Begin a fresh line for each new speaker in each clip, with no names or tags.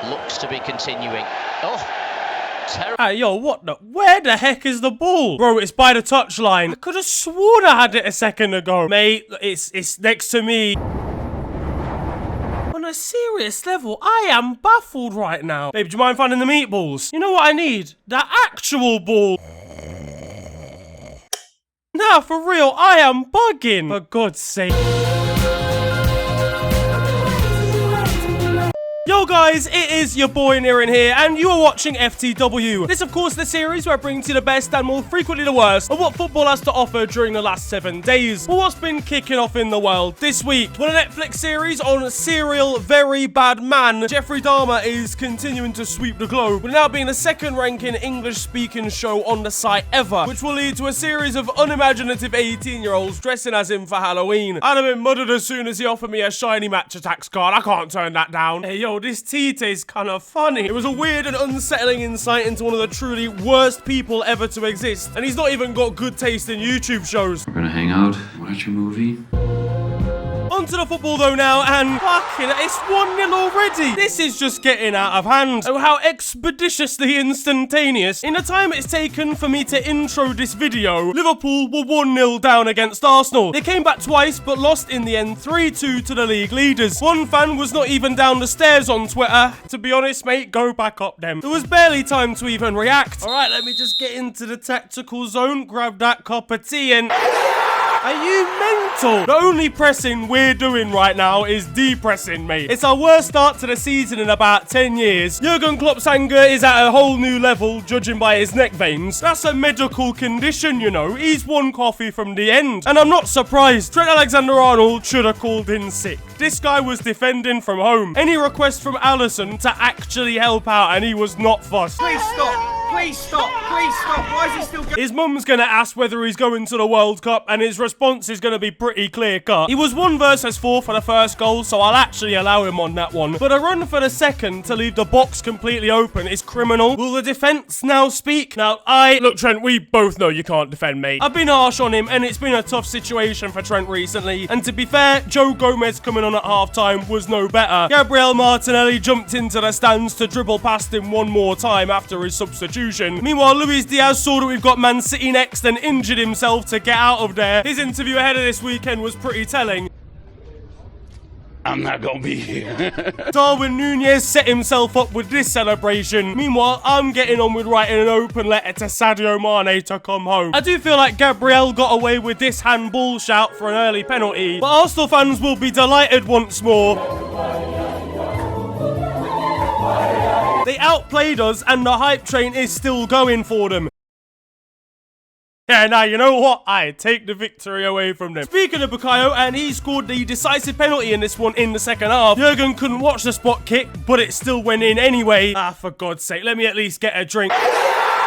looks to be continuing. Oh, terrible.
Hey, yo, what the? Where the heck is the ball? Bro, it's by the touchline. I could have sworn I had it a second ago. Mate, it's next to me. On a serious level, I am baffled right now. Babe, do you mind finding the meatballs? You know what I need? The actual ball. Nah, for real, I am bugging. For God's sake. Yo guys, it is your boy Nirin here, and you are watching FTW. This, of course, the series where I bring to you the best and more frequently the worst of what football has to offer during the last 7 days. Well, what's been kicking off in the world this week? Well, a Netflix series on serial very bad man Jeffrey Dahmer is continuing to sweep the globe, with now being the second-ranking English-speaking show on the site ever, which will lead to a series of unimaginative 18-year-olds dressing as him for Halloween. I'd have been murdered as soon as he offered me a shiny match attacks card. I can't turn that down. Hey, yo, this tea tastes kind of funny. It was a weird and unsettling insight into one of the truly worst people ever to exist, and he's not even got good taste in YouTube shows.
We're gonna hang out, watch a movie.
On to the football though now, and fucking, it's 1-0 already. This is just getting out of hand. Oh, how expeditiously instantaneous. In the time it's taken for me to intro this video, Liverpool were 1-0 down against Arsenal. They came back twice, but lost in the end 3-2 to the league leaders. One fan was not even down the stairs on Twitter. To be honest, mate, go back up them. There was barely time to even react. All right, let me just get into the tactical zone, grab that cup of tea and... Are you mental? The only pressing we're doing right now is depressing, mate. It's our worst start to the season in about 10 years. Jurgen Klopp's anger is at a whole new level, judging by his neck veins. That's a medical condition, you know. He's one coffee from the end. And I'm not surprised. Trent Alexander-Arnold should have called in sick. This guy was defending from home. Any request from Alisson to actually help out, and he was not fussed.
Please stop. Please stop. Please stop. Why is he still going?
His mum's gonna ask whether he's going to the World Cup, and his response is gonna be pretty clear-cut. He was 1 versus 4 for the first goal, so I'll actually allow him on that one. But a run for the second to leave the box completely open is criminal. Will the defense now speak? Now, look, Trent, we both know you can't defend, mate. I've been harsh on him, and it's been a tough situation for Trent recently. And to be fair, Joe Gomez coming on at half-time was no better. Gabriel Martinelli jumped into the stands to dribble past him one more time after his substitution. Meanwhile, Luis Diaz saw that we've got Man City next and injured himself to get out of there. His interview ahead of this weekend was pretty telling.
I'm not gonna be here.
Darwin Núñez set himself up with this celebration. Meanwhile, I'm getting on with writing an open letter to Sadio Mane to come home. I do feel like Gabriel got away with this handball shout for an early penalty, but Arsenal fans will be delighted once more. They outplayed us, and the hype train is still going for them. Yeah, now, you know what? I take the victory away from them. Speaking of Bukayo, and he scored the decisive penalty in this one in the second half. Jurgen couldn't watch the spot kick, but it still went in anyway. For God's sake, let me at least get a drink.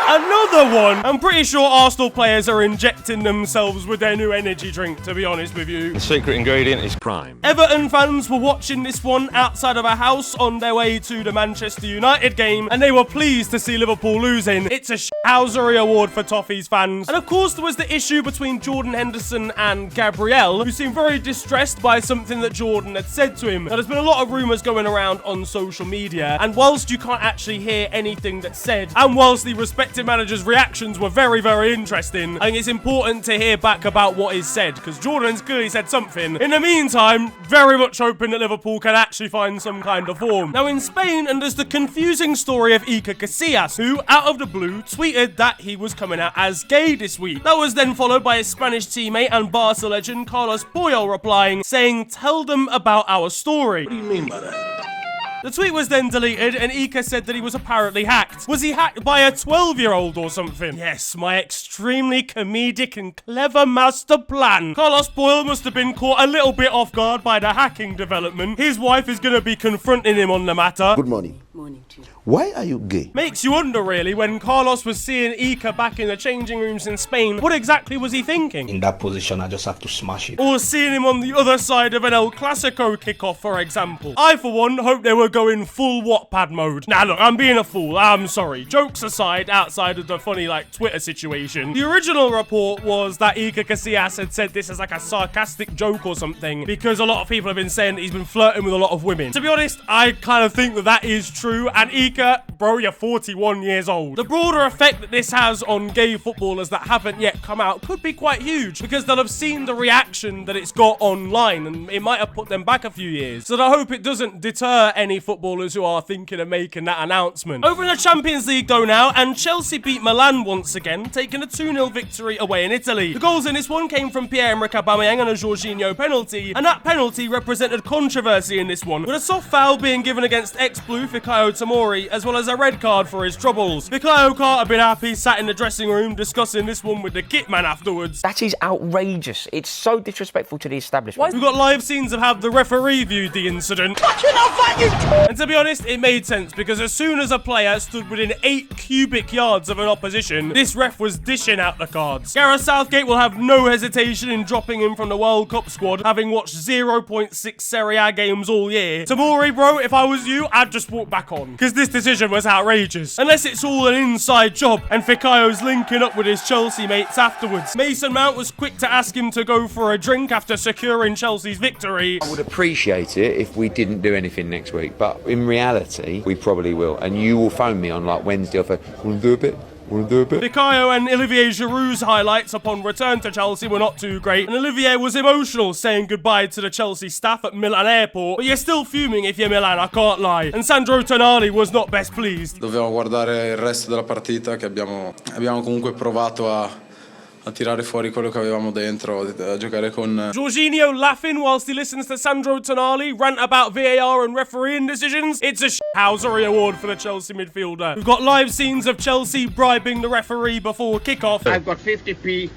Another one! I'm pretty sure Arsenal players are injecting themselves with their new energy drink, to be honest with you.
The secret ingredient is crime.
Everton fans were watching this one outside of a house on their way to the Manchester United game, and they were pleased to see Liverpool losing. It's a shithousery award for Toffees fans. And of course, there was the issue between Jordan Henderson and Gabriel, who seemed very distressed by something that Jordan had said to him. Now, there's been a lot of rumours going around on social media, and whilst you can't actually hear anything that's said, and whilst the respective managers' reactions were very, very interesting, I think it's important to hear back about what is said, because Jordan's clearly said something. In the meantime, very much hoping that Liverpool can actually find some kind of form. Now, in Spain, and there's the confusing story of Iker Casillas, who, out of the blue, tweeted that he was coming out as gay this week. That was then followed by his Spanish teammate and Barca legend Carlos Puyol replying, saying, "Tell them about our story."
What do you mean by that?
The tweet was then deleted, and Iker said that he was apparently hacked. Was he hacked by a 12-year-old or something? Yes, my extremely comedic and clever master plan. Carlos Boyle must have been caught a little bit off guard by the hacking development. His wife is going to be confronting him on the matter.
Good morning.
Morning to you.
Why are you gay?
Makes you wonder, really, when Carlos was seeing Iker back in the changing rooms in Spain, what exactly was he thinking?
In that position, I just have to smash it.
Or seeing him on the other side of an El Clasico kickoff, for example. I, for one, hope they were going full Wattpad mode. Now, look, I'm being a fool. I'm sorry. Jokes aside, outside of the funny, Twitter situation, the original report was that Iker Casillas had said this as a sarcastic joke or something, because a lot of people have been saying that he's been flirting with a lot of women. To be honest, I kind of think that is true, and Iker, bro, you're 41 years old. The broader effect that this has on gay footballers that haven't yet come out could be quite huge, because they'll have seen the reaction that it's got online, and it might have put them back a few years. So I hope it doesn't deter any footballers who are thinking of making that announcement. Over in the Champions League though now, and Chelsea beat Milan once again, taking a 2-0 victory away in Italy. The goals in this one came from Pierre-Emerick Aubameyang and a Jorginho penalty, and that penalty represented controversy in this one, with a soft foul being given against ex-Blue Fikayo Tomori, as well as a red card for his troubles. Fikayo can't have been happy, sat in the dressing room discussing this one with the kit man afterwards.
That is outrageous. It's so disrespectful to the establishment.
We've got live scenes of how the referee viewed the incident. And to be honest, it made sense, because as soon as a player stood within 8 cubic yards of an opposition, this ref was dishing out the cards. Gareth Southgate will have no hesitation in dropping him from the World Cup squad, having watched 0.6 Serie A games all year. Tomori, bro, if I was you, I'd just walk back on, because this decision was outrageous. Unless it's all an inside job, and Fikayo's linking up with his Chelsea mates afterwards. Mason Mount was quick to ask him to go for a drink after securing Chelsea's victory.
I would appreciate it if we didn't do anything next week, but in reality, we probably will. And you will phone me on Wednesday or we'll do a bit.
Fikayo and Olivier Giroud's highlights upon return to Chelsea were not too great, and Olivier was emotional saying goodbye to the Chelsea staff at Milan Airport, but you're still fuming if you're Milan, I can't lie. And Sandro Tonali was not best pleased.
Dobbiamo guardare il resto della partita, che abbiamo comunque provato a tirare fuori quello che avevamo dentro, a giocare con...
Jorginho laughing whilst he listens to Sandro Tonali rant about VAR and refereeing decisions. It's a shithousery award for the Chelsea midfielder. We've got live scenes of Chelsea bribing the referee before kickoff.
I've got 50p.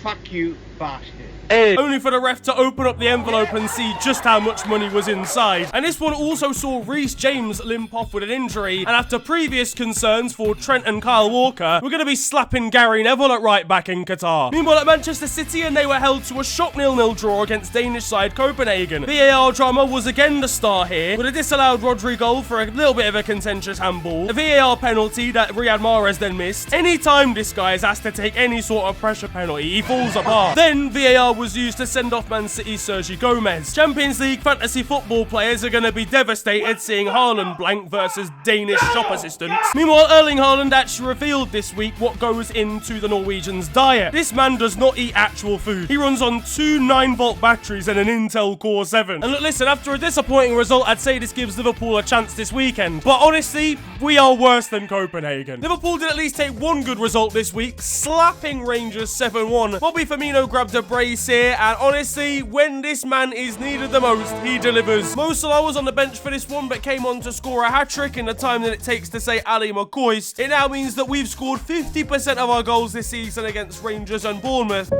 Fuck you, bastard.
Only for the ref to open up the envelope and see just how much money was inside. And this one also saw Reece James limp off with an injury, and after previous concerns for Trent and Kyle Walker, we're going to be slapping Gary Neville at right back in Qatar. Meanwhile at Manchester City, and they were held to a shock 0-0 draw against Danish side Copenhagen. VAR drama was again the star here, with a disallowed Rodri goal for a little bit of a contentious handball, a VAR penalty that Riyad Mahrez then missed. Any time this guy is asked to take any sort of pressure penalty, he falls apart. Then VAR was used to send off Man City's Sergi Gomez. Champions League fantasy football players are going to be devastated seeing Haaland blank versus Danish shop assistants. Meanwhile, Erling Haaland actually revealed this week what goes into the Norwegian's diet. This man does not eat actual food. He runs on 2 9-volt batteries and an Intel Core 7. And look, listen, after a disappointing result, I'd say this gives Liverpool a chance this weekend. But honestly, we are worse than Copenhagen. Liverpool did at least take one good result this week, slapping Rangers 7-1. Bobby Firmino grabbed a brace here, and honestly, when this man is needed the most, he delivers. Mo Salah was on the bench for this one, but came on to score a hat-trick in the time that it takes to say Ali McCoist. It now means that we've scored 50% of our goals this season against Rangers and Bournemouth.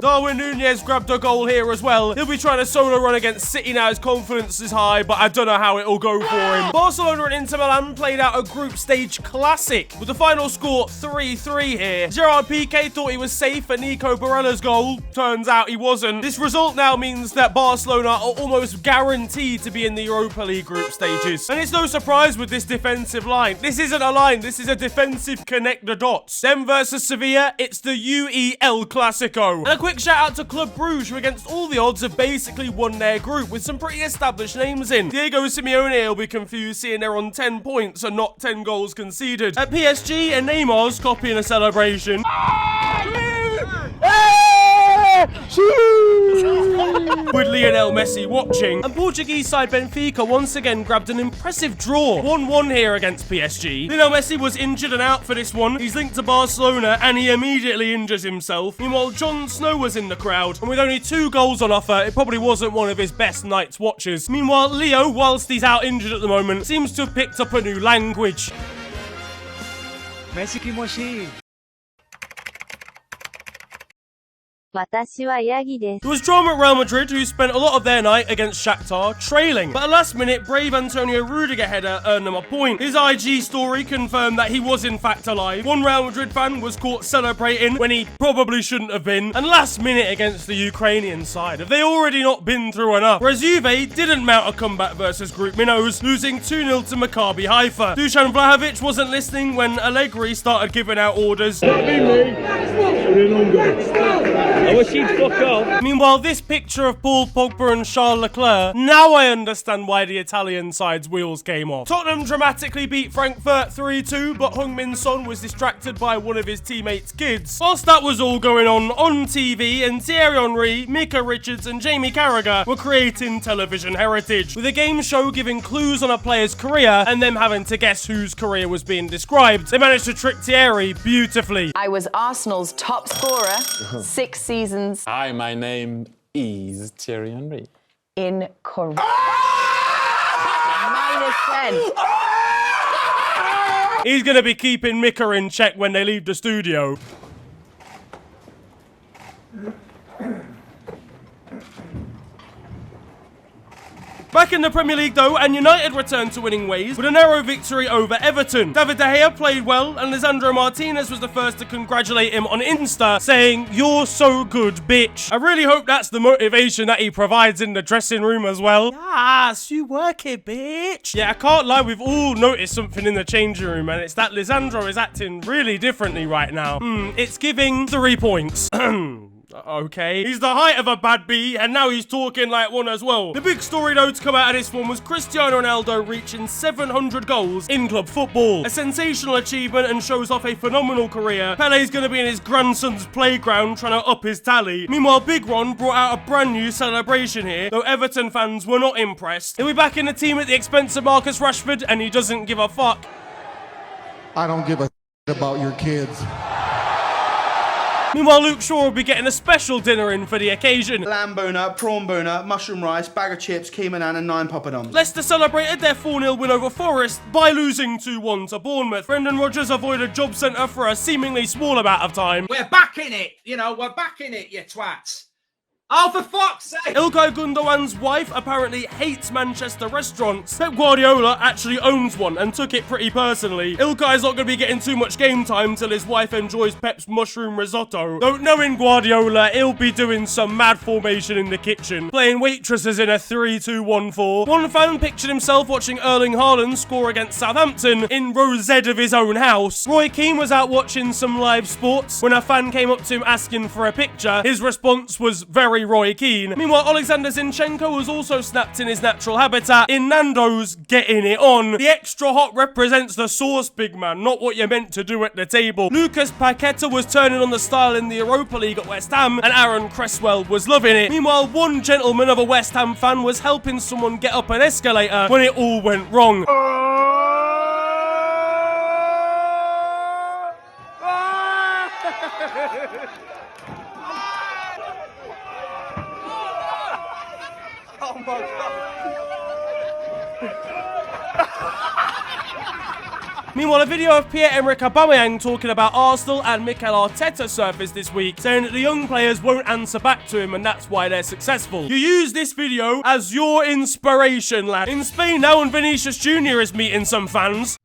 Darwin Núñez grabbed a goal here as well. He'll be trying to solo run against City now. His confidence is high, but I don't know how it'll go for him. Barcelona and Inter Milan played out a group stage classic, with the final score 3-3 here. Gerard Piqué thought he was safe for Nico Barella's goal. Turns out he wasn't. This result now means that Barcelona are almost guaranteed to be in the Europa League group stages. And it's no surprise with this defensive line. This isn't a line, this is a defensive connect the dots. Them versus Sevilla, it's the UEL Clasico. And a quick shout out to Club Brugge, who against all the odds have basically won their group with some pretty established names in. Diego Simeone will be confused seeing they're on 10 points and not 10 goals conceded. At PSG, and Neymar's copying a celebration. With Lionel Messi watching. And Portuguese side Benfica once again grabbed an impressive draw. 1-1 here against PSG. Lionel Messi was injured and out for this one. He's linked to Barcelona and he immediately injures himself. Meanwhile, Jon Snow was in the crowd. And with only 2 goals on offer, it probably wasn't one of his best night's watches. Meanwhile, Leo, whilst he's out injured at the moment, seems to have picked up a new language.
Messi ki moshi.
私はヤギです。
It was drama at Real Madrid, who spent a lot of their night against Shakhtar trailing. But at last minute, brave Antonio Rudiger header earned them a point. His IG story confirmed that he was in fact alive. One Real Madrid fan was caught celebrating when he probably shouldn't have been. And last minute against the Ukrainian side, have they already not been through enough? Whereas Juve didn't mount a comeback versus Group Minnows, losing 2-0 to Maccabi Haifa. Dusan Vlahovic wasn't listening when Allegri started giving out orders. Meanwhile, this picture of Paul Pogba and Charles Leclerc, now I understand why the Italian side's wheels came off. Tottenham dramatically beat Frankfurt 3-2, but Heung-min Son was distracted by one of his teammates' kids. Whilst that was all going on TV, and Thierry Henry, Mika Richards and Jamie Carragher were creating television heritage, with a game show giving clues on a player's career and them having to guess whose career was being described. They managed to trick Thierry beautifully.
I was Arsenal's top scorer 6 seasons.
Hi, my name is Thierry Henry.
Incorrect. -10.
He's going to be keeping Mika in check when they leave the studio. Back in the Premier League though, and United returned to winning ways with a narrow victory over Everton. David De Gea played well, and Lisandro Martinez was the first to congratulate him on Insta, saying, "You're so good, bitch." I really hope that's the motivation that he provides in the dressing room as well. Yes, you work it, bitch. Yeah, I can't lie, we've all noticed something in the changing room, and it's that Lisandro is acting really differently right now. It's giving 3 points. Okay. He's the height of a bad bee, and now he's talking like one as well. The big story though to come out of this one was Cristiano Ronaldo reaching 700 goals in club football. A sensational achievement and shows off a phenomenal career. Pele's going to be in his grandson's playground trying to up his tally. Meanwhile, Big Ron brought out a brand new celebration here, though Everton fans were not impressed. He'll be back in the team at the expense of Marcus Rashford, and he doesn't give a fuck.
I don't give a about your kids.
Meanwhile, Luke Shaw will be getting a special dinner in for the occasion.
Lamb boner, prawn boner, mushroom rice, bag of chips, key manan and 9 poppadoms.
Leicester celebrated their 4-0 win over Forest by losing 2-1 to Bournemouth. Brendan Rodgers avoided job centre for a seemingly small amount of time.
We're back in it, you know, we're back in it, you twats. Oh, for fuck's sake!
Ilkay Gundogan's wife apparently hates Manchester restaurants. Pep Guardiola actually owns one and took it pretty personally. Ilkay's not going to be getting too much game time till his wife enjoys Pep's mushroom risotto. Though knowing Guardiola, he'll be doing some mad formation in the kitchen, playing waitresses in a 3-2-1-4. One fan pictured himself watching Erling Haaland score against Southampton in row Z of his own house. Roy Keane was out watching some live sports when a fan came up to him asking for a picture. His response was very Roy Keane. Meanwhile, Alexander Zinchenko was also snapped in his natural habitat in Nando's getting it on. The extra hot represents the sauce, big man, not what you're meant to do at the table. Lucas Paqueta was turning on the style in the Europa League at West Ham, and Aaron Cresswell was loving it. Meanwhile, one gentleman of a West Ham fan was helping someone get up an escalator when it all went wrong.
Oh my God.
Meanwhile, a video of Pierre-Emerick Aubameyang talking about Arsenal and Mikel Arteta surfaced this week, saying that the young players won't answer back to him and that's why they're successful. You use this video as your inspiration, lad. In Spain now, and Vinicius Jr. is meeting some fans.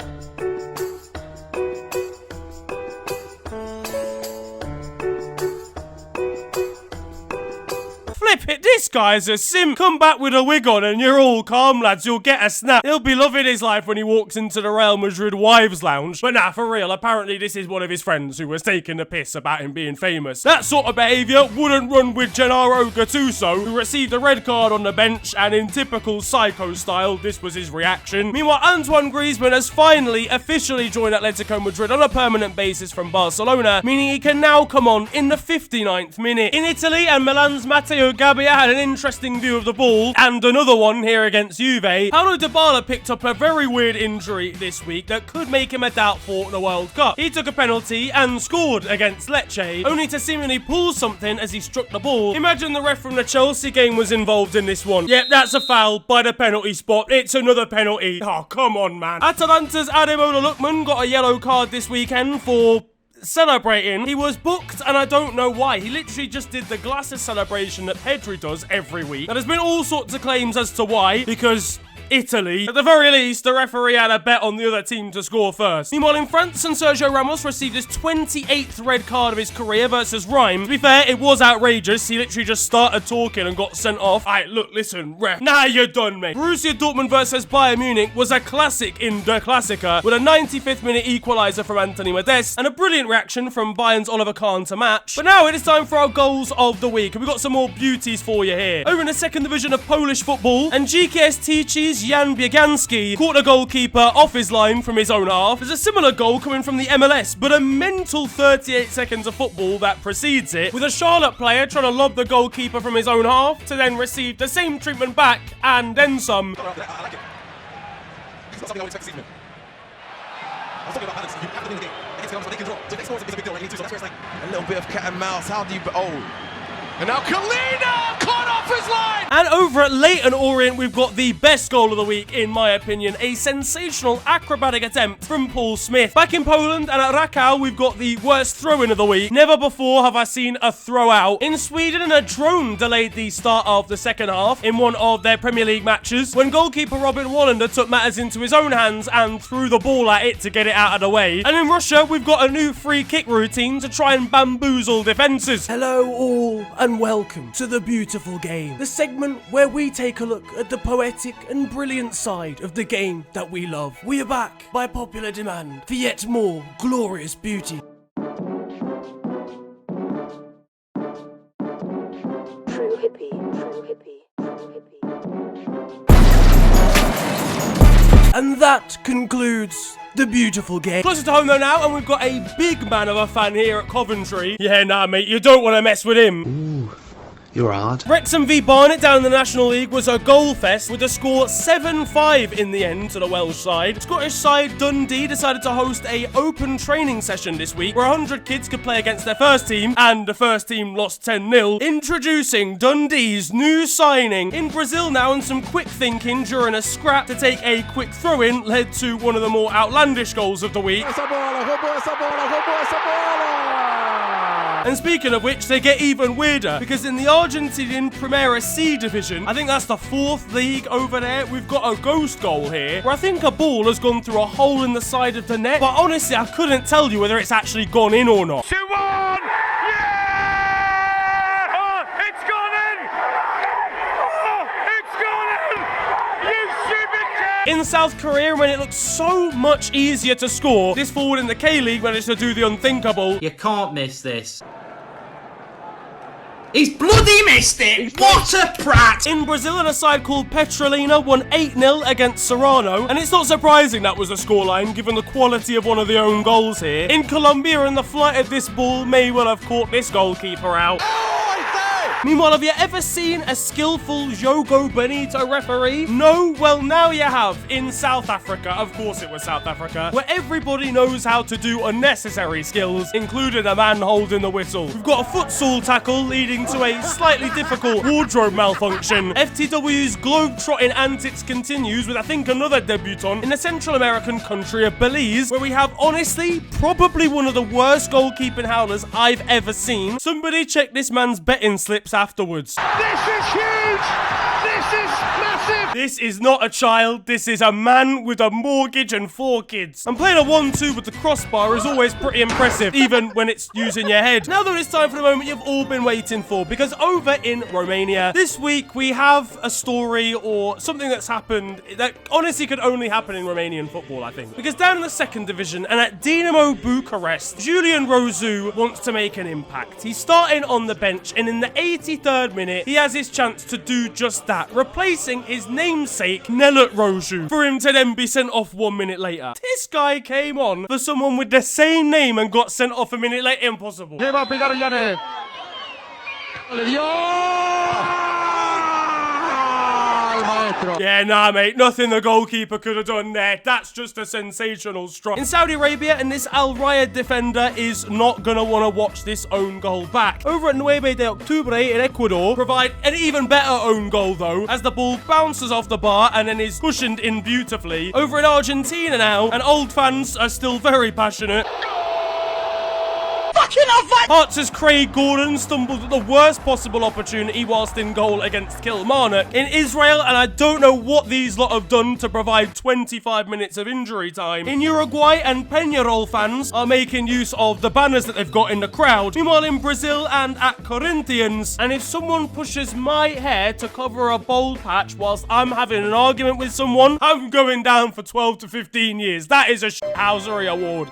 Flip it, this guy's a simp. Come back with a wig on and you're all calm, lads. You'll get a snap. He'll be loving his life when he walks into the Real Madrid wives lounge. But nah, for real, apparently this is one of his friends who was taking the piss about him being famous. That sort of behaviour wouldn't run with Gennaro Gattuso, who received a red card on the bench, and in typical psycho style, this was his reaction. Meanwhile, Antoine Griezmann has finally officially joined Atletico Madrid on a permanent basis from Barcelona, meaning he can now come on in the 59th minute. In Italy, and Milan's Matteo Gabbia had an interesting view of the ball, and another one here against Juve. Paulo Dybala picked up a very weird injury this week that could make him a doubtful at the World Cup. He took a penalty and scored against Lecce, only to seemingly pull something as he struck the ball. Imagine the ref from the Chelsea game was involved in this one. Yep, that's a foul by the penalty spot. It's another penalty. Oh, come on, man. Atalanta's Ademola Lookman got a yellow card this weekend for celebrating. He was booked, and I don't know why. He literally just did the glasses celebration that Pedri does every week. Now, there's been all sorts of claims as to why, because Italy. At the very least, the referee had a bet on the other team to score first. Meanwhile, in France, and Sergio Ramos received his 28th red card of his career versus Rhyme. To be fair, it was outrageous. He literally just started talking and got sent off. Alright, look, listen, ref. Nah, you're done, mate. Borussia Dortmund versus Bayern Munich was a classic in Der Klassiker, with a 95th minute equaliser from Anthony Modeste, and a brilliant reaction from Bayern's Oliver Kahn to match. But now it is time for our goals of the week, and we've got some more beauties for you here. Over in the second division of Polish football, and GKS Tychy's Jan Bieganski caught a goalkeeper off his line from his own half. There's a similar goal coming from the MLS, but a mental 38 seconds of football that precedes it, with a Charlotte player trying to lob the goalkeeper from his own half to then receive the same treatment back and then some.
I like it. It's not something I would expect to see from him. I was talking about balance. You have to win the game. Against the they can draw. So next score is a big deal, right? So that's where it's like
A little bit of cat and mouse. How do you... Oh. And now Kalina caught off his line!
And over at Leyton Orient, we've got the best goal of the week, in my opinion. A sensational acrobatic attempt from Paul Smith. Back in Poland and at Rakow, we've got the worst throw-in of the week. Never before have I seen a throw-out. In Sweden, a drone delayed the start of the second half in one of their Premier League matches, when goalkeeper Robin Wallander took matters into his own hands and threw the ball at it to get it out of the way. And in Russia, we've got a new free kick routine to try and bamboozle defences. Hello all, and welcome to The Beautiful Game, the segment where we take a look at the poetic and brilliant side of the game that we love. We are back by popular demand for yet more glorious beauty.
True hippie, true hippie, true hippie.
And that concludes The Beautiful Game. Closer to home though now, and we've got a big man of a fan here at Coventry. Yeah, nah mate, you don't want to mess with him.
Ooh, you're hard.
Wrexham v Barnet down in the National League was a goal fest, with the score 7-5 in the end to the Welsh side. Scottish side Dundee decided to host a open training session this week, where 100 kids could play against their first team, and the first team lost 10-0. Introducing Dundee's new signing. In Brazil now, and some quick thinking during a scrap to take a quick throw-in led to one of the more outlandish goals of the week. And speaking of which, they get even weirder, because in the Argentinian Primera C division, I think that's the 4th league over there, we've got a ghost goal here, where I think a ball has gone through a hole in the side of the net, but honestly, I couldn't tell you whether it's actually gone in or not.
2-1! Yeah! Oh, it's gone in! Oh, it's gone in! You stupid kid!
In South Korea, when it looks so much easier to score, this forward in the K-League managed to do the unthinkable.
You can't miss this. He's bloody missed it! What a prat!
In Brazil, a side called Petrolina won 8-0 against Serrano, and it's not surprising that was a scoreline given the quality of one of their own goals here. In Colombia, and the flight of this ball may well have caught this goalkeeper out. Meanwhile, have you ever seen a skillful Jogo Bonito referee? No? Well, now you have. In South Africa, of course it was South Africa, where everybody knows how to do unnecessary skills, including a man holding the whistle. We've got a futsal tackle leading to a slightly difficult wardrobe malfunction. FTW's globe-trotting antics continues with, I think, another debutant in the Central American country of Belize, where we have, honestly, probably one of the worst goalkeeping howlers I've ever seen. Somebody check this man's betting slips afterwards.
This is huge! This is massive!
This is not a child, this is a man with a mortgage and 4 kids. And playing a 1-2 with the crossbar is always pretty impressive, even when it's using your head. Now though, it's time for the moment you've all been waiting for, because over in Romania, this week we have a story or something that's happened that honestly could only happen in Romanian football, I think. Because down in the second division and at Dinamo Bucharest, Julian Rozu wants to make an impact. He's starting on the bench, and in the 83rd minute, he has his chance to do just that, replacing his namesake, Nelut Rozu, for him to then be sent off 1 minute later. This guy came on for someone with the same name and got sent off a minute later. Impossible. Yeah, nah, mate. Nothing the goalkeeper could have done there. That's just a sensational strike. In Saudi Arabia, and this Al Riyadh defender is not going to want to watch this own goal back. Over at Nueve de Octubre in Ecuador, provide an even better own goal, though, as the ball bounces off the bar and then is cushioned in beautifully. Over in Argentina now, and old fans are still very passionate. Hearts' Craig Gordon stumbled at the worst possible opportunity whilst in goal against Kilmarnock in Israel, and I don't know what these lot have done to provide 25 minutes of injury time. In Uruguay, and Peñarol fans are making use of the banners that they've got in the crowd. Meanwhile, in Brazil and at Corinthians, and if someone pushes my hair to cover a bald patch whilst I'm having an argument with someone, I'm going down for 12 to 15 years. That is a shithousery award.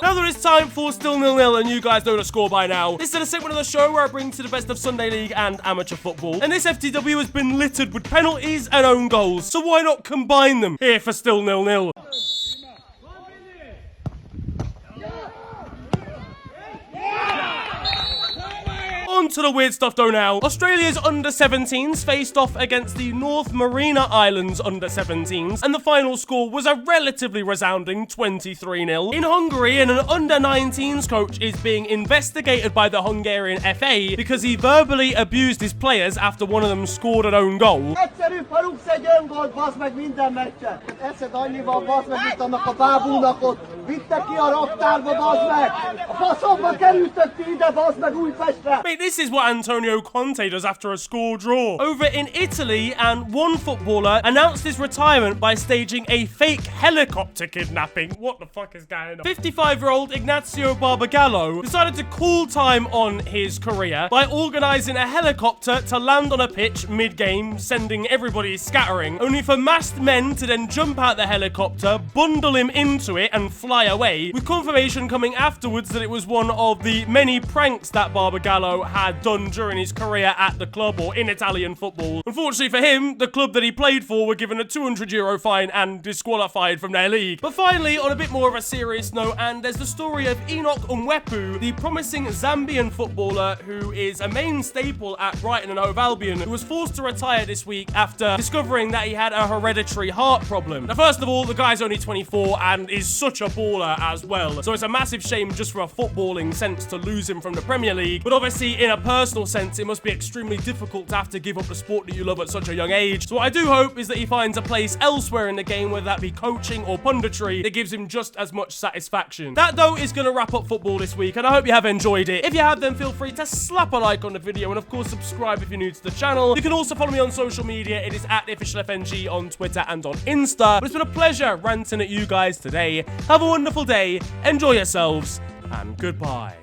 Now that it's time for Still 0-0, and you guys know the score by now. This is a segment of the show where I bring to the best of Sunday League and amateur football. And this FTW has been littered with penalties and own goals, so why not combine them here for Still 0-0? On to the weird stuff though now. Australia's under-17s faced off against the North Marina Islands under-17s, and the final score was a relatively resounding 23-0. In Hungary, an under-19s coach is being investigated by the Hungarian FA because he verbally abused his players after one of them scored an own goal. Mate, this is what Antonio Conte does after a score draw. Over in Italy, and one footballer announced his retirement by staging a fake helicopter kidnapping. What the fuck is going on? 55-year-old Ignazio Barbagallo decided to call time on his career by organising a helicopter to land on a pitch mid-game, sending everybody scattering, only for masked men to then jump out the helicopter, bundle him into it and fly away, with confirmation coming afterwards that it was one of the many pranks that Barbagallo had done during his career at the club or in Italian football. Unfortunately for him, the club that he played for were given a €200 fine and disqualified from their league. But finally, on a bit more of a serious note, and there's the story of Enoch Umwepu, the promising Zambian footballer who is a main staple at Brighton and Hove Albion, who was forced to retire this week after discovering that he had a hereditary heart problem. Now, first of all, the guy's only 24 and is such a baller as well, so it's a massive shame just for a footballing sense to lose him from the Premier League. But obviously, in a personal sense, it must be extremely difficult to have to give up the sport that you love at such a young age. So what I do hope is that he finds a place elsewhere in the game, whether that be coaching or punditry, that gives him just as much satisfaction. That, though, is going to wrap up football this week, and I hope you have enjoyed it. If you have, then feel free to slap a like on the video, and of course, subscribe if you're new to the channel. You can also follow me on social media. It is at @officialfng on Twitter and on Insta. But it's been a pleasure ranting at you guys today. Have a wonderful day, enjoy yourselves, and goodbye.